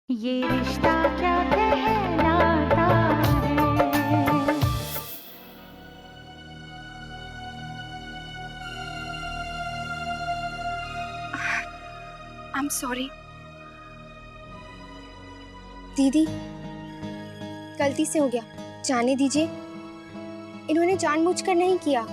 ये रिश्ता क्या कहलाता है। आई एम सॉरी दीदी, गलती से हो गया, जाने दीजिए। इन्होंने जानबूझकर नहीं किया।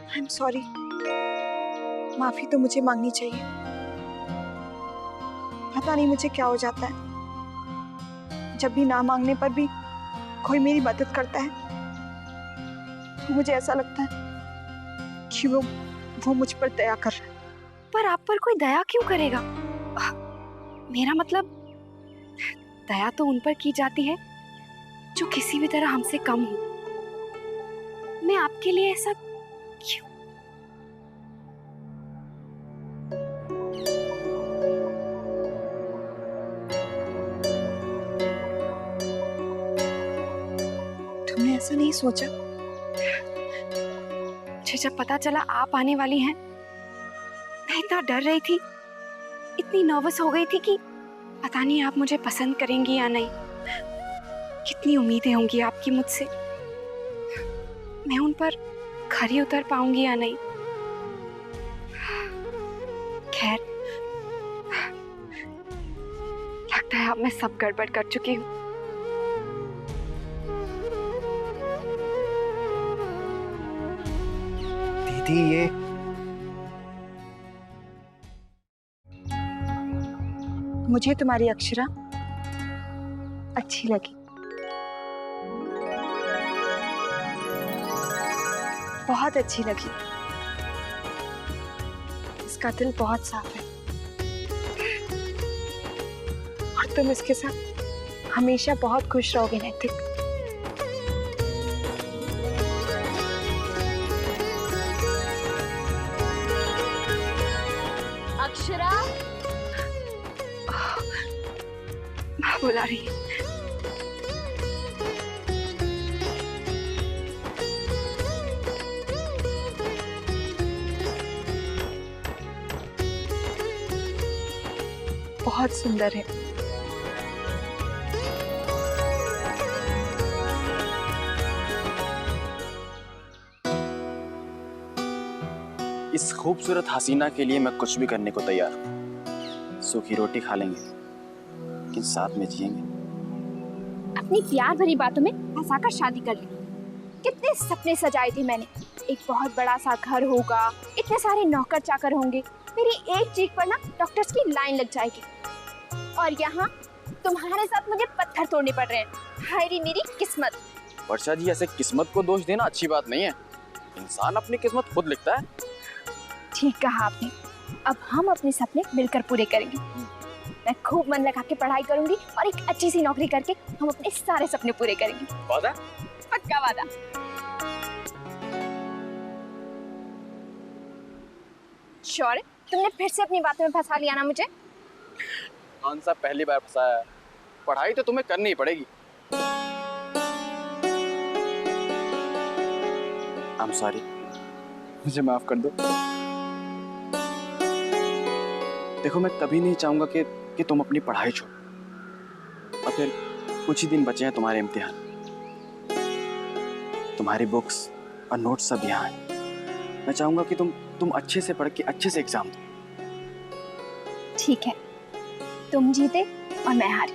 आई एम सॉरी, माफी तो मुझे मांगनी चाहिए। पता नहीं मुझे क्या हो जाता है, जब भी ना मांगने पर भी कोई मेरी मदद करता है तो मुझे ऐसा लगता है कि वो मुझ पर दया कर रहा है। पर आप पर कोई दया क्यों करेगा? मेरा मतलब, दया तो उन पर की जाती है जो किसी भी तरह हमसे कम हो। मैं आपके लिए ऐसा क्यों? तुमने ऐसा नहीं सोचा? मुझे जब पता चला आप आने वाली हैं, मैं इतना डर रही थी, इतनी नर्वस हो गई थी कि पता नहीं आप मुझे पसंद करेंगी या नहीं। कितनी उम्मीदें होंगी आपकी मुझसे, मैं उन पर खरी उतर पाऊंगी या नहीं। खैर, लगता है अब मैं सब गड़बड़ कर चुकी हूँ। दीदी, ये मुझे तुम्हारी अक्षरा अच्छी लगी, बहुत अच्छी लगी। इसका दिल बहुत साफ है और तुम इसके साथ हमेशा बहुत खुश रहोगे नैतिक। अक्षरा, माँ बुला रही है। बहुत सुंदर है। इस खूबसूरत हसीना के लिए मैं कुछ भी करने को तैयार हूँ। सूखी रोटी खा लेंगे, लेकिन साथ में जिएंगे। अपनी प्यार भरी बातों में फंसाकर शादी कर ली। कितने सपने सजाए थे मैंने, एक बहुत बड़ा सा घर होगा, इतने सारे नौकर चाकर होंगे, मेरी एक चीख पर ना डॉक्टर्स की लाइन लग जाएगी। और यहाँ तुम्हारे साथ मुझे पत्थर तोड़ने पड़ रहे हैं। हाय रे मेरी किस्मत। वर्षा जी, ऐसे किस्मत को दोष देना अच्छी बात नहीं है। इंसान अपनी किस्मत खुद लिखता है। ठीक कहा आपने। अब हम अपने सपने मिलकर पूरे करेंगे। मैं खूब मन लगा के पढ़ाई करूंगी और एक अच्छी सी नौकरी करके हम अपने सारे सपने पूरे करेंगे। वादा? पक्का वादा। श्योर? तुमने फिर से अपनी बातों में फंसा लिया ना मुझे। कौन सा पहली बार फंसाया है? पढ़ाई तो तुम्हें करनी ही पड़ेगी। आई एम सॉरी, मुझे माफ कर दो। देखो, मैं कभी नहीं चाहूंगा कि तुम अपनी पढ़ाई छोड़ो। और फिर कुछ ही दिन बचे हैं तुम्हारे इम्तिहान। तुम्हारी बुक्स और नोट्स सब यहाँ हैं। मैं चाहूंगा कि तुम अच्छे से पढ़ के अच्छे से एग्जाम दो। ठीक है, तुम जीते और मैं हारी।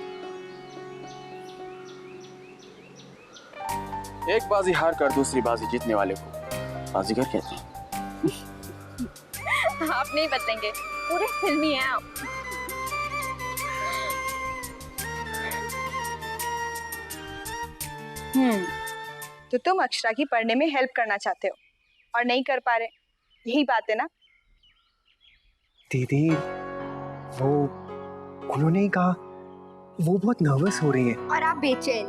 एक बाजी हार कर दूसरी बाजी जीतने वाले को बाजीगर कहते हैं। आप नहीं बचेंगे, पूरे फिल्मी हैं आप। तो तुम अक्षरा की पढ़ने में हेल्प करना चाहते हो और नहीं कर पा रहे, यही बात है ना? दीदी, वो उन्होंने ही कहा वो बहुत नर्वस हो रही है। और आप बेचैन।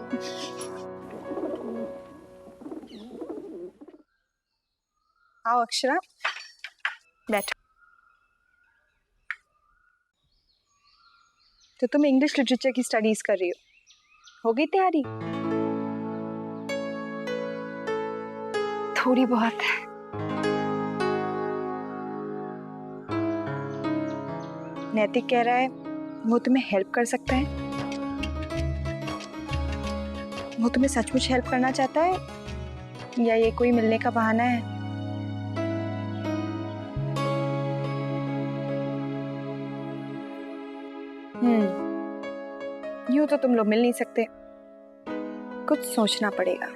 आओ अक्षरा, बैठो। तो तुम इंग्लिश लिटरेचर की स्टडीज कर रही हो गई तैयारी? थोड़ी बहुत। नैतिक कह रहा है वो तुम्हें हेल्प कर सकता है। वो तुम्हें सचमुच हेल्प करना चाहता है या ये कोई मिलने का बहाना है? यूं तो तुम लोग मिल नहीं सकते, कुछ सोचना पड़ेगा।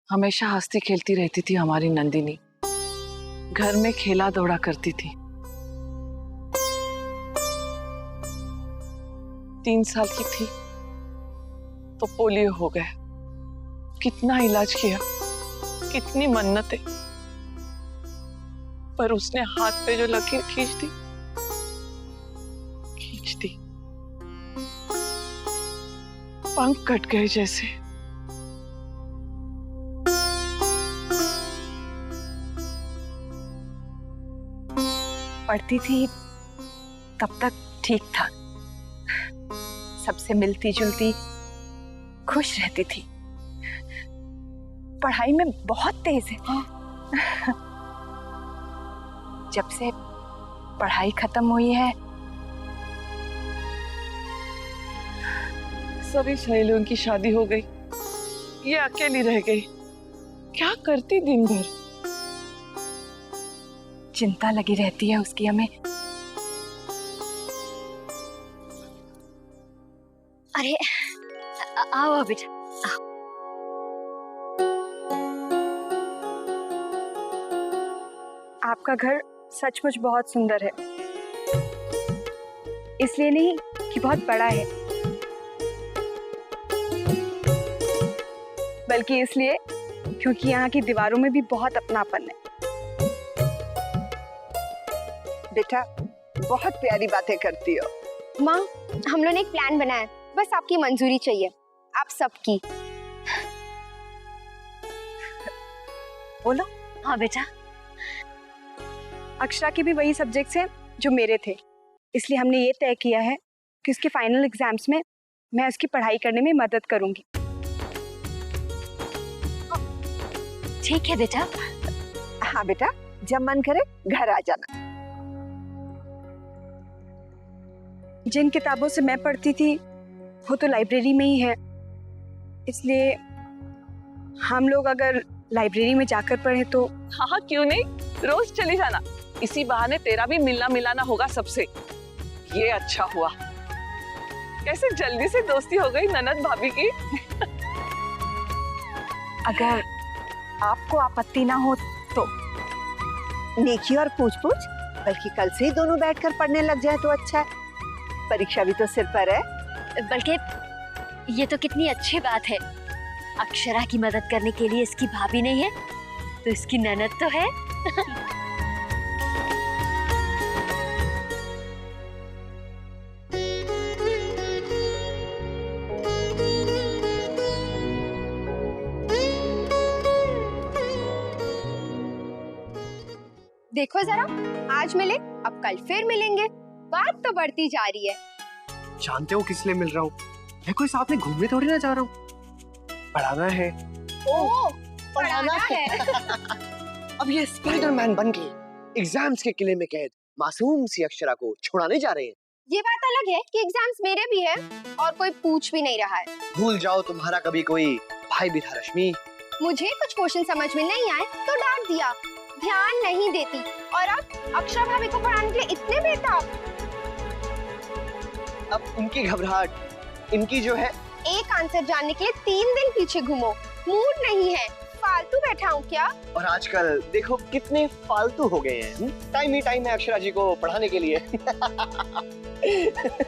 हमेशा हंसती खेलती रहती थी हमारी नंदिनी, घर में खेला दौड़ा करती थी। 3 साल की थी तो पोलियो हो गया। कितना इलाज किया, कितनी मन्नतें, पर उसने हाथ पे जो लकीर खींच दी, पंख कट गए जैसे। पढ़ती थी तब तक ठीक था, सबसे मिलती जुलती, खुश रहती थी। पढ़ाई में बहुत तेज है। जब से पढ़ाई खत्म हुई है सभी सहेलियों की शादी हो गई, ये अकेली रह गई। क्या करती दिन भर? चिंता लगी रहती है उसकी हमें। अरे आओ बेटा, आओ। आपका घर सचमुच बहुत सुंदर है, इसलिए नहीं कि बहुत बड़ा है, बल्कि इसलिए क्योंकि यहाँ की दीवारों में भी बहुत अपनापन है। बेटा बहुत प्यारी बातें करती हो। माँ, हम लोगों ने एक प्लान बनाया, बस आपकी मंजूरी चाहिए, आप सबकी। बोलो। हाँ बेटा। अक्षरा के भी वही सब्जेक्ट्स हैं जो मेरे थे, इसलिए हमने ये तय किया है कि उसके फाइनल एग्जाम्स में मैं उसकी पढ़ाई करने में मदद करूंगी। ठीक है बेटा। हाँ बेटा, जब मन करे घर आ जाना। जिन किताबों से मैं पढ़ती थी वो तो लाइब्रेरी में ही है, इसलिए हम लोग अगर लाइब्रेरी में जाकर पढ़े तो। हाँ क्यों नहीं, रोज चली जाना, इसी बहाने तेरा भी मिलना मिलाना होगा सबसे। ये अच्छा हुआ, कैसे जल्दी से दोस्ती हो गई ननद भाभी की। अगर आपको आपत्ति ना हो तो। नेकी और पूछ पूछ, बल्कि कल से ही दोनों बैठकर पढ़ने लग जाए तो अच्छा है। परीक्षा भी तो सिर पर है। बल्कि ये तो कितनी अच्छी बात है, अक्षरा की मदद करने के लिए इसकी भाभी नहीं है तो इसकी ननद तो है। देखो जरा, आज मिले, अब कल फिर मिलेंगे, बात तो बढ़ती जा रही है। जानते हो किस लिए मिल रहा हूँ? मैं कोई साथ में घूमने थोड़ी ना जा रहा हूँ, पढ़ाना है। ओह, पढ़ाना है। अब ये स्पाइडरमैन बन के एग्जाम्स के किले में कैद मासूम सी अक्षरा को छुड़ाने जा रहे हैं। ये बात अलग है कि एग्जाम्स मेरे भी है और कोई पूछ भी नहीं रहा है। भूल जाओ तुम्हारा कभी कोई भाई भी था रश्मि। मुझे कुछ क्वेश्चन समझ में नहीं आए तो डांट दिया, ध्यान नहीं देती, और अब अक्षरा भाभी को पढ़ाने के लिए इतने बेताब। अब उनकी घबराहट, इनकी जो है। एक आंसर जानने के लिए 3 दिन पीछे घूमो, मूड नहीं है, फालतू बैठा हूँ क्या? और आजकल देखो कितने फालतू हो गए हैं। टाइम ही टाइम है अक्षरा जी को पढ़ाने के लिए।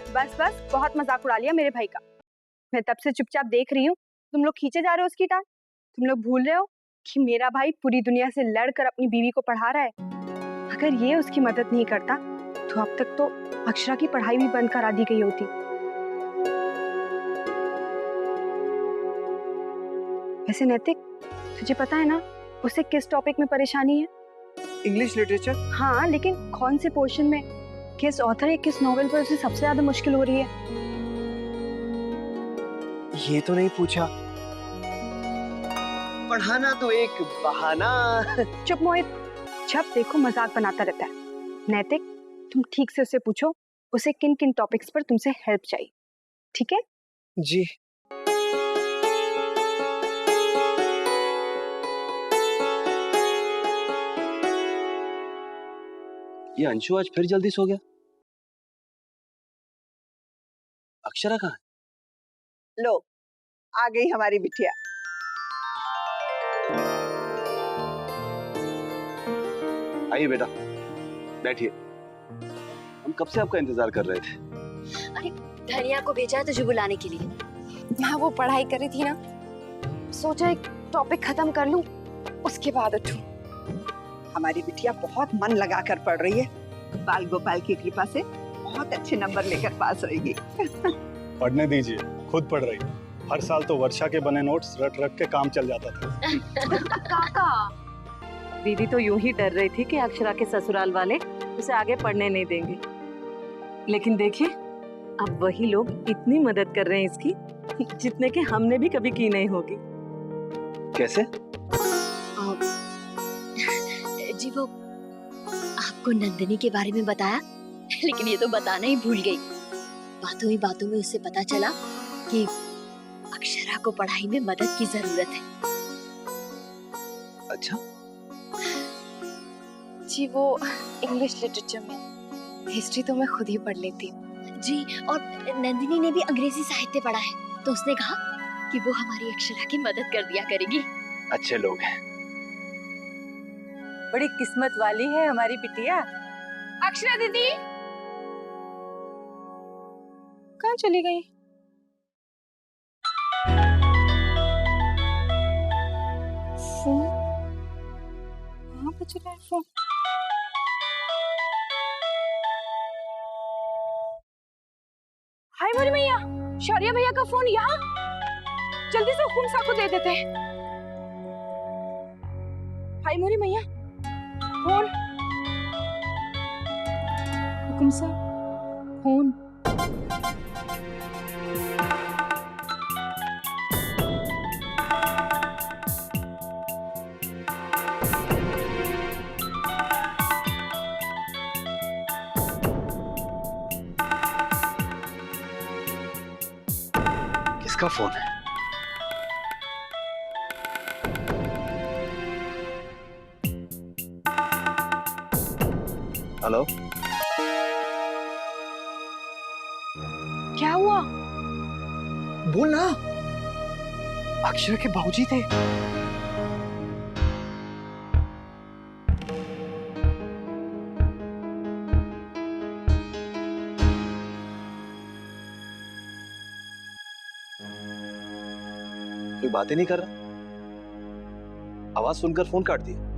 बस बस, बहुत मजाक उड़ा लिया मेरे भाई का। मैं तब से चुपचाप देख रही हूँ, तुम लोग खींचे जा रहे हो उसकी टांग। तुम लोग भूल रहे हो कि मेरा भाई पूरी दुनिया से लड़कर अपनी बीवी को पढ़ा रहा है। अगर ये उसकी मदद नहीं करता तो अब तक तो अक्षरा की पढ़ाई भी बंद करा दी गई होती। वैसे नैतिक, तुझे पता है ना उसे किस टॉपिक में परेशानी है? English literature. हाँ, लेकिन कौन से पोर्शन में, किस ऑथर या किस नॉवेल पर उसे सबसे ज्यादा मुश्किल हो रही है? ये तो नहीं पूछा। पढ़ाना तो एक बहाना। चुप मोहित, जब देखो मजाक बनाता रहता है। नैतिक, तुम ठीक से उसे पूछो उसे किन किन टॉपिक्स पर तुमसे हेल्प चाहिए, ठीक है? जी। ये अंशु आज फिर जल्दी सो गया। अक्षरा कहाँ है? लो, आ गई हमारी बिटिया। आइए बेटा, बैठिए। हम कब से आपका इंतजार कर रहे थे। अरे धनिया को भेजा है तुझे बुलाने के लिए। माँ वो पढ़ाई करी थी ना, सोचा एक टॉपिक खत्म कर लूं, उसके बाद उठूं। हमारी बिटिया बहुत मन लगाकर पढ़ रही है। बाल गोपाल की कृपा से बहुत अच्छे नंबर लेकर पास होगी। पढ़ने दीजिए, खुद पढ़ रही। हर साल तो वर्षा के बने नोट्स रट रट के काम चल जाता था। काका, दीदी तो यूं ही डर रही थी कि अक्षरा के ससुराल वाले उसे आगे पढ़ने नहीं देंगे, लेकिन देखिए अब वही लोग इतनी मदद कर रहे हैं इसकी, जितने कि हमने भी कभी की नहीं होगी। कैसे? जी वो आपको नंदिनी के बारे में बताया, लेकिन ये तो बताना ही भूल गई। बातों में उससे पता चला कि अक्षरा को पढ़ाई में मदद की जरूरत है। अच्छा, जी वो इंग्लिश लिटरेचर में, हिस्ट्री तो मैं खुद ही पढ़ लेती हूँ। जी, और नंदिनी ने भी अंग्रेजी साहित्य पढ़ा है, तो उसने कहा कि वो हमारी अक्षरा की मदद कर दिया करेगी। अच्छे लोग हैं। बड़ी किस्मत वाली है हमारी बिटिया। अक्षरा दीदी कहाँ चली गई? फोन कहाँ बज रहा है? फोन हाय मेरी मैया, शौर्य भैया का फोन यहाँ। जल्दी से हुकुम सा को दे देते हैं। हाय मोरी मैया, फोन। हुकुम सा, फोन। किसका फोन है? हेलो, क्या हुआ? बोल ना। अक्षरा के बाबूजी थे। कोई बातें नहीं कर रहा। आवाज सुनकर फोन काट दिया।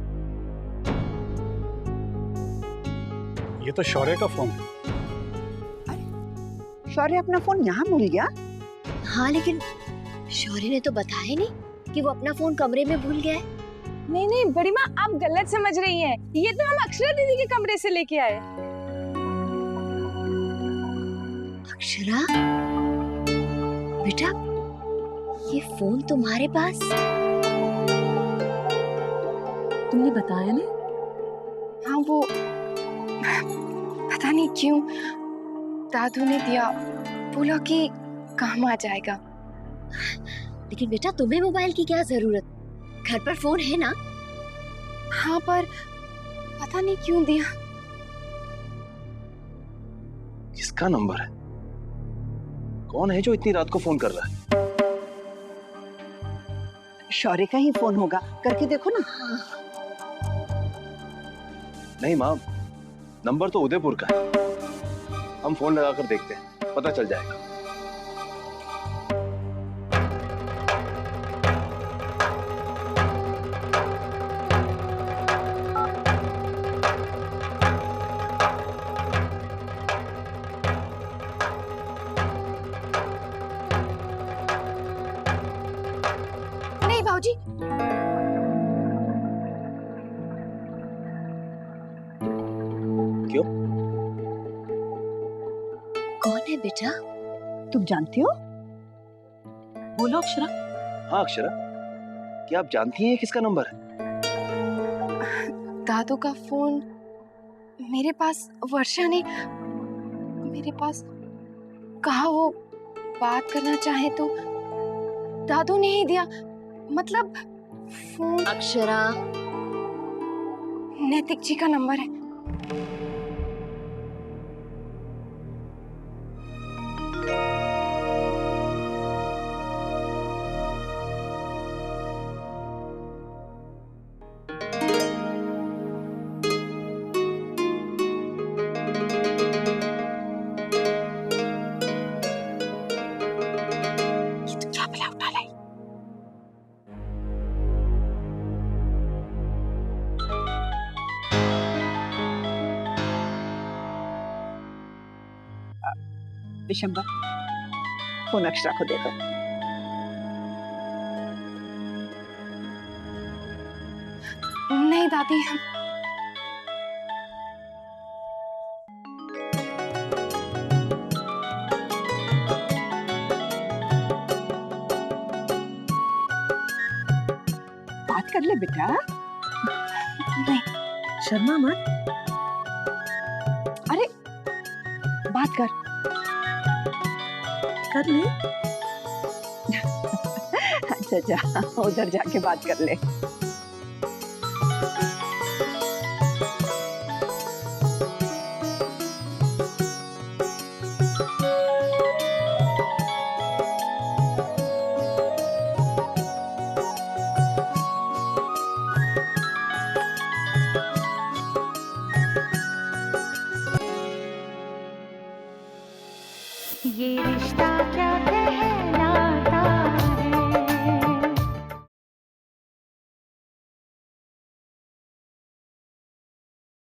ये तो शौर्य का फोन है। शौर्य अपना फोन यहाँ भूल गया। हाँ, लेकिन शौर्य ने तो बताया नहीं कि वो अपना फोन कमरे में भूल गया है। नहीं नहीं बड़ी माँ, आप गलत समझ रही हैं। ये तो हम अक्षरा दीदी के कमरे से लेके आए। अक्षरा बेटा, ये फोन तुम्हारे पास? तुमने बताया नहीं? हाँ वो पता नहीं क्यों दादू ने दिया, बोला कि काम आ जाएगा। लेकिन बेटा तुम्हें मोबाइल की क्या जरूरत, घर पर फोन है ना। हाँ पर पता नहीं क्यों दिया। किसका नंबर है? कौन है जो इतनी रात को फोन कर रहा है? शौर्य का ही फोन होगा, करके देखो ना। नहीं माँ, नंबर तो उदयपुर का है। हम फोन लगाकर देखते हैं, पता चल जाएगा। नहीं भाऊजी, क्यों? कौन है बेटा? तुम जानती हो? बोलो अक्षरा। हाँ अक्षरा, क्या आप जानती हैं किसका नंबर है? दादू का फोन मेरे पास वर्षा ने मेरे पास कहा वो बात करना चाहे तो दादू ने ही दिया। मतलब फोन अक्षरा, नैतिक जी का नंबर है। ये तो क्या भला उठा लाई। विशंबर, फोन अक्षरा को दे दो। नहीं दादी, बात कर ले बेटा। नहीं। शर्मा मत। अरे बात कर ले। अच्छा जा, उधर जाके बात कर ले। ये रिश्ता